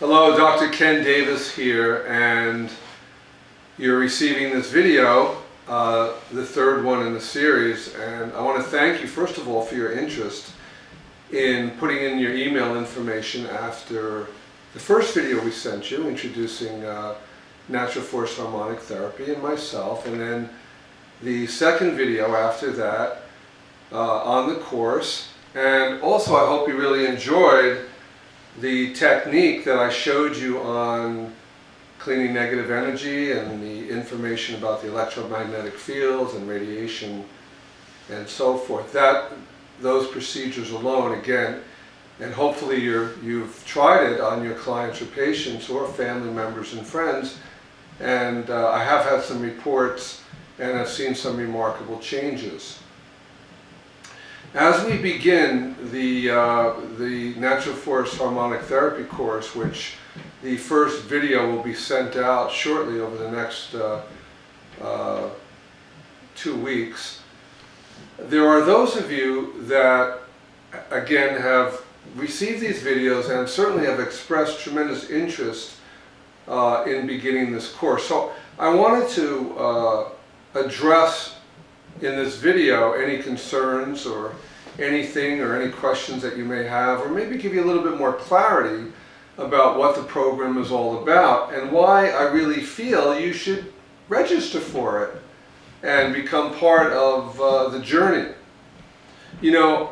Hello, Dr. Ken Davis here, and you're receiving this video, the third one in the series, and I want to thank you first of all for your interest in putting in your email information after the first video we sent you introducing natural force harmonic therapy and myself, and then the second video after that on the course. And also I hope you really enjoyed the technique that I showed you on cleaning negative energy and the information about the electromagnetic fields and radiation and so forth. Those procedures alone, again, and hopefully you've tried it on your clients or patients or family members and friends, and I have had some reports and I've seen some remarkable changes. As we begin the Natural Force Harmonic Therapy course, which the first video will be sent out shortly over the next 2 weeks, there are those of you that, again, have received these videos and certainly have expressed tremendous interest in beginning this course. So I wanted to address in this video any concerns or anything or any questions that you may have, or maybe give you a little bit more clarity about what the program is all about and why I really feel you should register for it and become part of the journey. You know,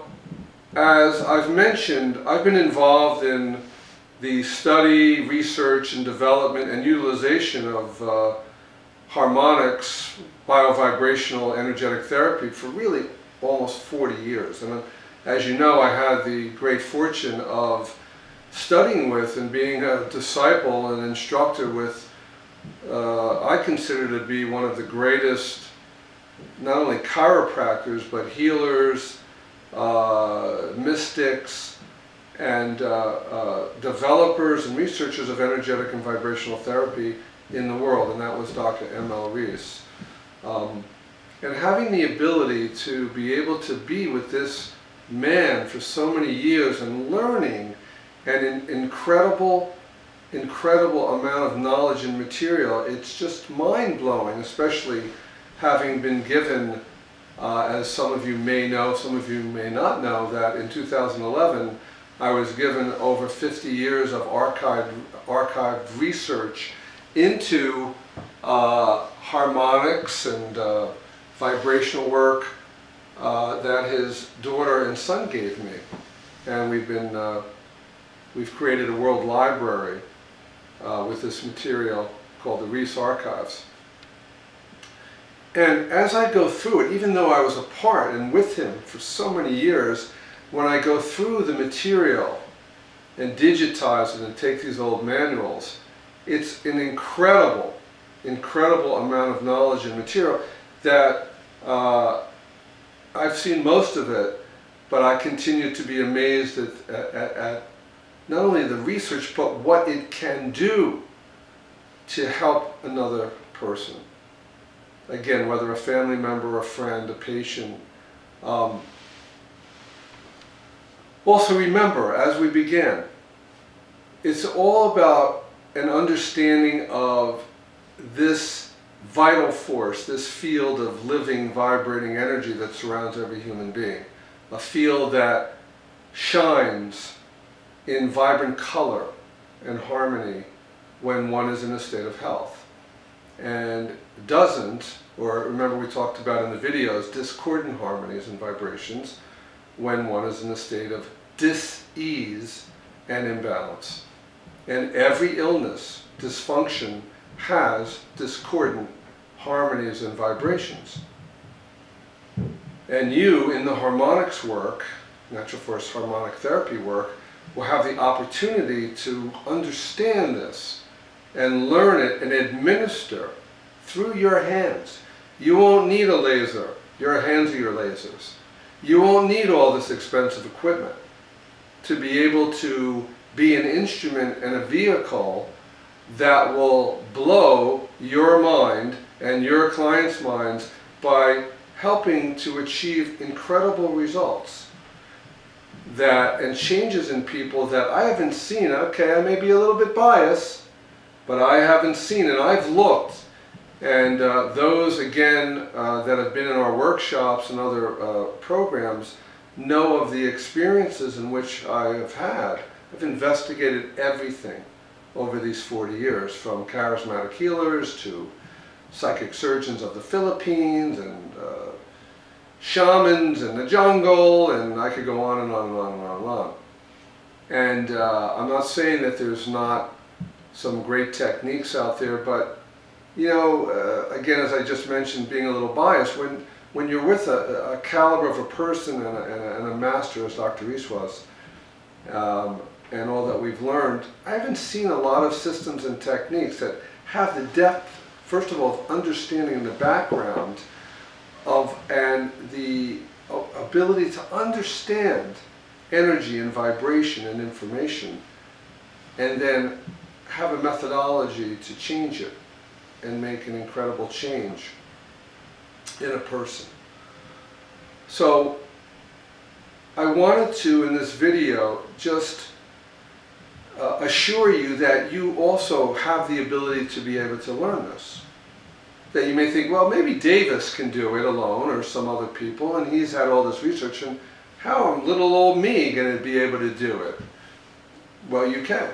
as I've mentioned, I've been involved in the study, research, and development and utilization of harmonics, biovibrational energetic therapy for really almost 40 years. And as you know, I had the great fortune of studying with and being a disciple and instructor with, I consider to be one of the greatest, not only chiropractors, but healers, mystics, and developers and researchers of energetic and vibrational therapy in the world, and that was Dr. M.L. Reese. And having the ability to be able to be with this man for so many years and learning an incredible amount of knowledge and material, it's just mind-blowing, especially having been given, as some of you may know, some of you may not know, that in 2011 I was given over 50 years of archived research into harmonics and vibrational work that his daughter and son gave me, and we've created a world library with this material called the Reese Archives. And as I go through it, even though I was a part and with him for so many years, when I go through the material and digitize it and take these old manuals, it's an incredible amount of knowledge and material that I've seen most of it, but I continue to be amazed at not only the research, but what it can do to help another person. Again, whether a family member, a friend, a patient. Also remember, as we begin, it's all about an understanding of this vital force, this field of living, vibrating energy that surrounds every human being. A field that shines in vibrant color and harmony when one is in a state of health, and doesn't, or remember we talked about in the videos, discordant harmonies and vibrations when one is in a state of dis-ease and imbalance. And every illness, dysfunction, has discordant harmonies and vibrations. And you, in the harmonics work, natural force harmonic therapy work, will have the opportunity to understand this and learn it and administer through your hands. You won't need a laser. Your hands are your lasers. You won't need all this expensive equipment to be able to be an instrument and a vehicle that will blow your mind and your clients' minds by helping to achieve incredible results. that, and changes in people that I haven't seen. Okay, I may be a little bit biased, but I haven't seen, and I've looked. And those, again, that have been in our workshops and other programs know of the experiences in which I have had. I've investigated everything over these 40 years, from charismatic healers to psychic surgeons of the Philippines and shamans in the jungle, and I could go on and on and on and on and on. And I'm not saying that there's not some great techniques out there, but you know, again, as I just mentioned, being a little biased, when you're with a caliber of a person and a master, as Dr. Reese was, and all that we've learned, I haven't seen a lot of systems and techniques that have the depth, first of all, of understanding the background of, and the ability to understand energy and vibration and information, and then have a methodology to change it and make an incredible change in a person. So I wanted to, in this video, just assure you that you also have the ability to be able to learn this. That you may think, well, maybe Davis can do it alone, or some other people, and he's had all this research, and how am little old me going to be able to do it? Well, you can.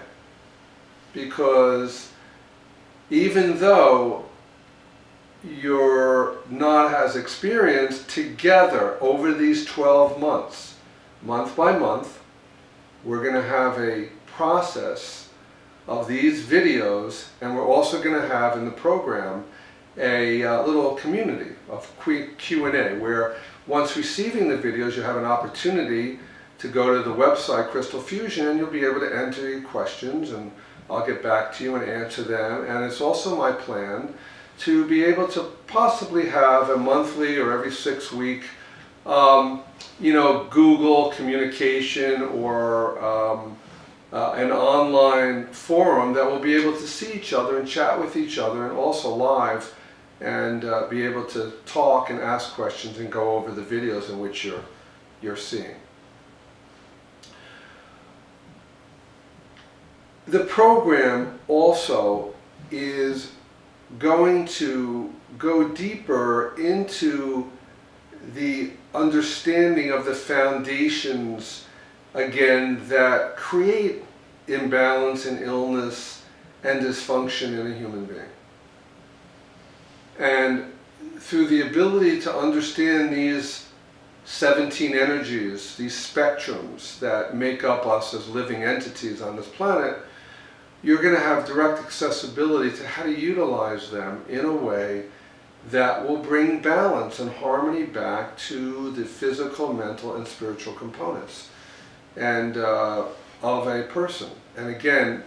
Because even though you're not as experienced, together over these 12 months, month by month, we're going to have a process of these videos, and we're also going to have in the program a little community of Q&A, where once receiving the videos, you have an opportunity to go to the website Crystal Fusion, and you'll be able to enter your questions, and I'll get back to you and answer them. And it's also my plan to be able to possibly have a monthly or every 6 week, you know, Google communication, or an online forum that will be able to see each other and chat with each other, and also live, and be able to talk and ask questions and go over the videos in which you're seeing. The program also is going to go deeper into the understanding of the foundations, again, that create imbalance and illness and dysfunction in a human being. And through the ability to understand these 17 energies, these spectrums that make up us as living entities on this planet, you're going to have direct accessibility to how to utilize them in a way that will bring balance and harmony back to the physical, mental, and spiritual components and of a person. And again,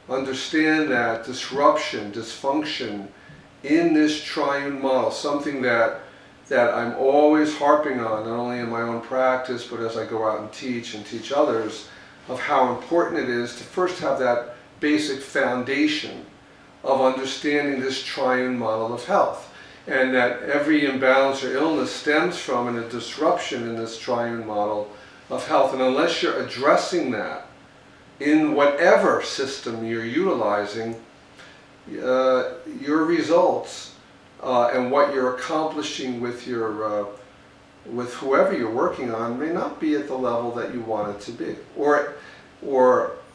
understand that disruption, dysfunction in this triune model, something that I'm always harping on, not only in my own practice, but as I go out and teach others, of how important it is to first have that basic foundation of understanding this triune model of health, and that every imbalance or illness stems from a disruption in this triune model of health. And unless you're addressing that in whatever system you're utilizing, your results and what you're accomplishing with your with whoever you're working on may not be at the level that you want it to be. Or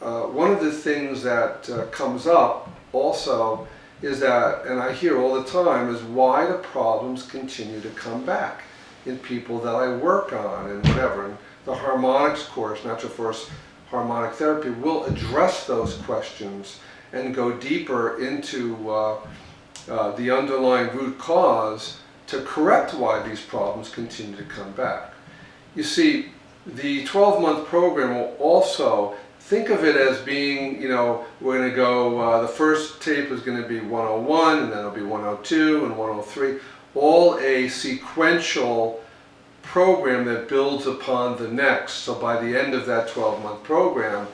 one of the things that comes up also is that, and I hear all the time, is why the problems continue to come back in people that I work on and whatever. And the harmonics course, Natural Force Harmonic Therapy, will address those questions and go deeper into the underlying root cause to correct why these problems continue to come back. You see, the 12-month program will also, think of it as being, you know, we're going to go, the first tape is going to be 101, and then it'll be 102 and 103, all a sequential program that builds upon the next. So by the end of that 12-month program,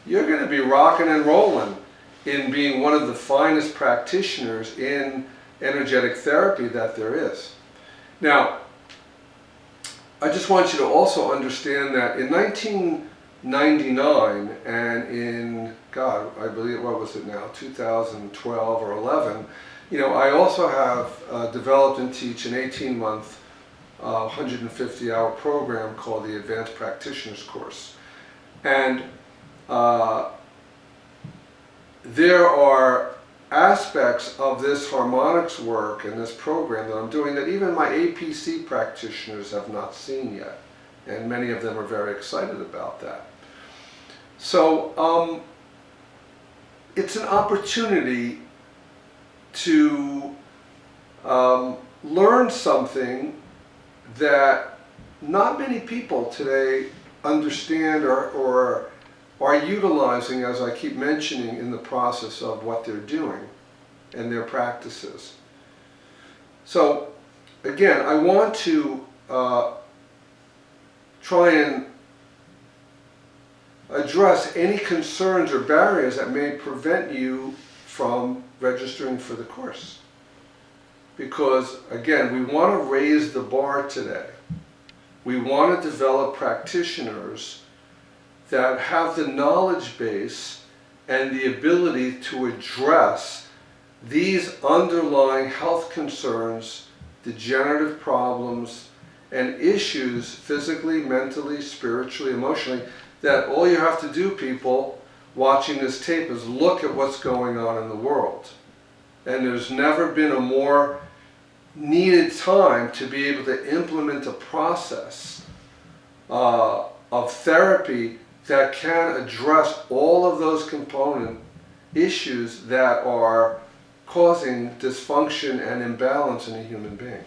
you're going to be rocking and rolling in being one of the finest practitioners in energetic therapy that there is. Now, I just want you to also understand that in 1999 and in, God, I believe, what was it now, 2012 or 11, you know, I also have developed and teach an 18-month, 150-hour program called the Advanced Practitioners Course. And there are aspects of this harmonics work and this program that I'm doing that even my APC practitioners have not seen yet. And many of them are very excited about that. So it's an opportunity to learn something that not many people today understand or are utilizing, as I keep mentioning, in the process of what they're doing and their practices. So again, I want to try and address any concerns or barriers that may prevent you from registering for the course. Because again, we want to raise the bar today. We want to develop practitioners that have the knowledge base and the ability to address these underlying health concerns, degenerative problems, and issues physically, mentally, spiritually, emotionally, that all you have to do, people watching this tape, is look at what's going on in the world. And there's never been a more needed time to be able to implement a process of therapy that can address all of those component issues that are causing dysfunction and imbalance in a human being.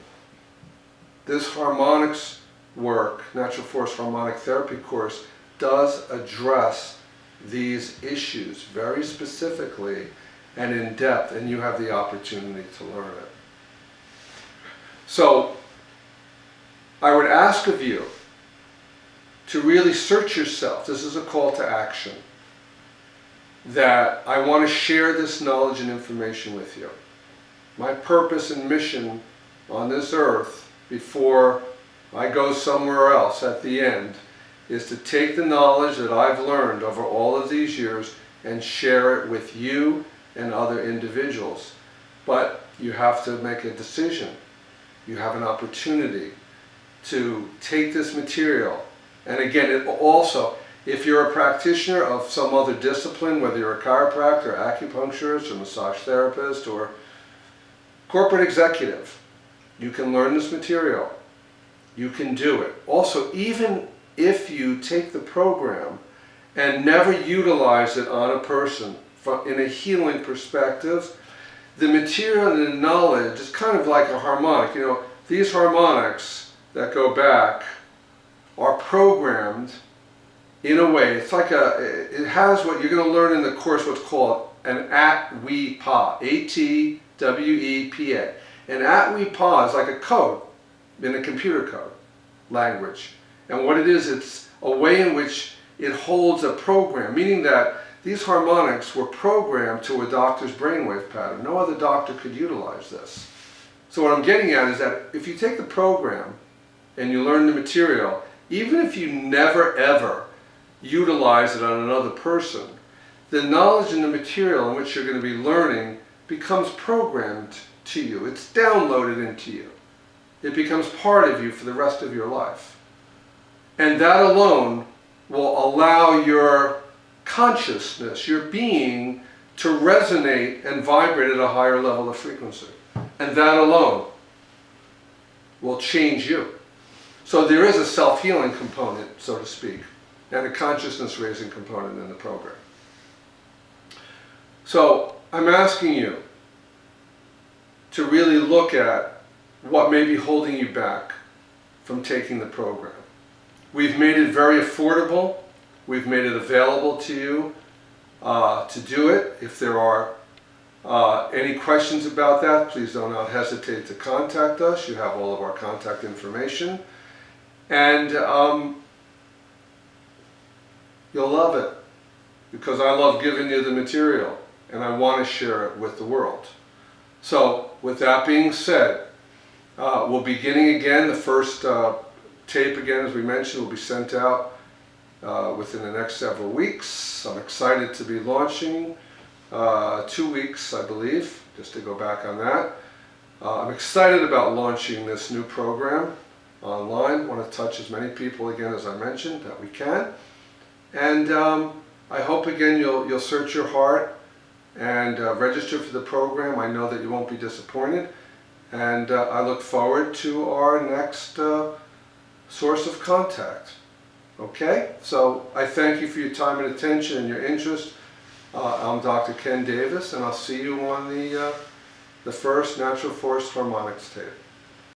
This harmonics work, Natural Force Harmonic Therapy course, does address these issues very specifically and in depth, and you have the opportunity to learn it. So I would ask of you to really search yourself. This is a call to action. That I want to share this knowledge and information with you. My purpose and mission on this earth, before I go somewhere else at the end, is to take the knowledge that I've learned over all of these years and share it with you and other individuals. But you have to make a decision. You have an opportunity to take this material. And again, it also, if you're a practitioner of some other discipline, whether you're a chiropractor, acupuncturist, or massage therapist, or corporate executive, you can learn this material. You can do it. Also, even if you take the program and never utilize it on a person in a healing perspective, the material and the knowledge is kind of like a harmonic. You know, these harmonics that go back are programmed in a way, it's like it has what you're going to learn in the course, what's called an ATWEPA, A-T-W-E-P-A. An ATWEPA is like a code in a computer code language. And what it is, it's a way in which it holds a program, meaning that these harmonics were programmed to a doctor's brainwave pattern. No other doctor could utilize this. So what I'm getting at is that if you take the program and you learn the material, even if you never ever utilize it on another person, the knowledge and the material in which you're going to be learning becomes programmed to you. It's downloaded into you. It becomes part of you for the rest of your life. And that alone will allow your consciousness, your being, to resonate and vibrate at a higher level of frequency. And that alone will change you. So there is a self-healing component, so to speak, and a consciousness-raising component in the program. So I'm asking you to really look at what may be holding you back from taking the program. We've made it very affordable. We've made it available to you to do it. If there are any questions about that, please do not hesitate to contact us. You have all of our contact information. And you'll love it, because I love giving you the material and I want to share it with the world. So with that being said, we'll be beginning again the first tape, again, as we mentioned, will be sent out within the next several weeks. I'm excited to be launching 2 weeks, I believe, just to go back on that. I'm excited about launching this new program online. I want to touch as many people, again, as I mentioned, that we can. And I hope, again, you'll search your heart and register for the program. I know that you won't be disappointed. And I look forward to our next source of contact. Okay? So I thank you for your time and attention and your interest. I'm Dr. Ken Davis, and I'll see you on the first Natural Force Harmonics tape.